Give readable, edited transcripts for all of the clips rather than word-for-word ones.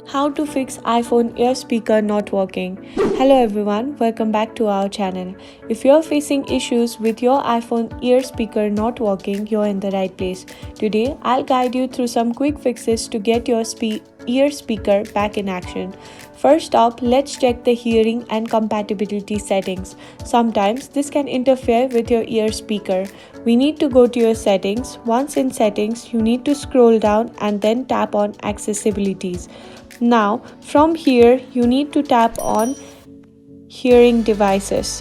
How to fix iPhone ear speaker not working. Hello everyone, welcome back to our channel. If you're facing issues with your iPhone ear speaker not working, you're in the right place. Today, I'll guide you through some quick fixes to get your ear speaker back in action. First up, let's check the hearing and compatibility settings. Sometimes this can interfere with your ear speaker. We need to go to your settings. Once in settings, you need to scroll down and then tap on accessibilities. Now, from here, you need to tap on hearing devices.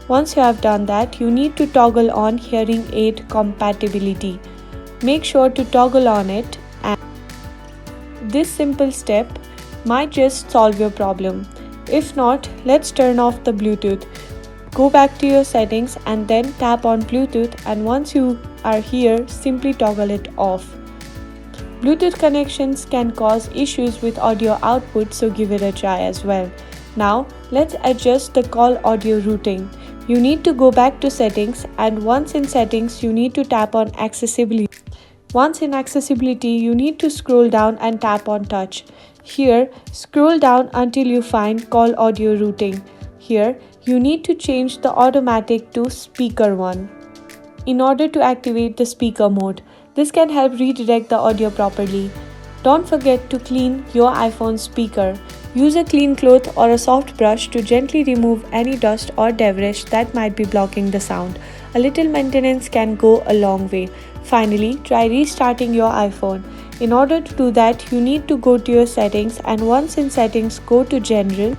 Once you have done that, you need to toggle on hearing aid compatibility. Make sure to toggle on it, and this simple step might just solve your problem. If not, let's turn off the Bluetooth. Go back to your settings and then tap on Bluetooth, and once you are here, simply toggle it off. Bluetooth connections can cause issues with audio output, so give it a try as well. Now, let's adjust the call audio routing. You need to go back to settings, and once in settings, you need to tap on accessibility. Once in accessibility, you need to scroll down and tap on touch. Here, scroll down until you find call audio routing. Here, you need to change the automatic to speaker 1 in order to activate the speaker mode. This can help redirect the audio properly. Don't forget to clean your iPhone speaker. Use a clean cloth or a soft brush to gently remove any dust or debris that might be blocking the sound. A little maintenance can go a long way. Finally, try restarting your iPhone. In order to do that, you need to go to your settings, and once in settings, go to General,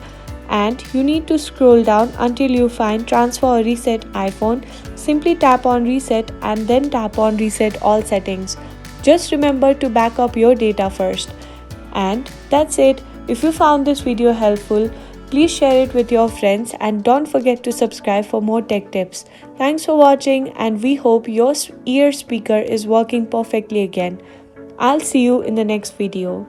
and you need to scroll down until you find Transfer or Reset iPhone. Simply tap on Reset and then tap on Reset all settings. Just remember to back up your data first. And that's it. If you found this video helpful, please share it with your friends and don't forget to subscribe for more tech tips. Thanks for watching, and we hope your ear speaker is working perfectly again. I'll see you in the next video.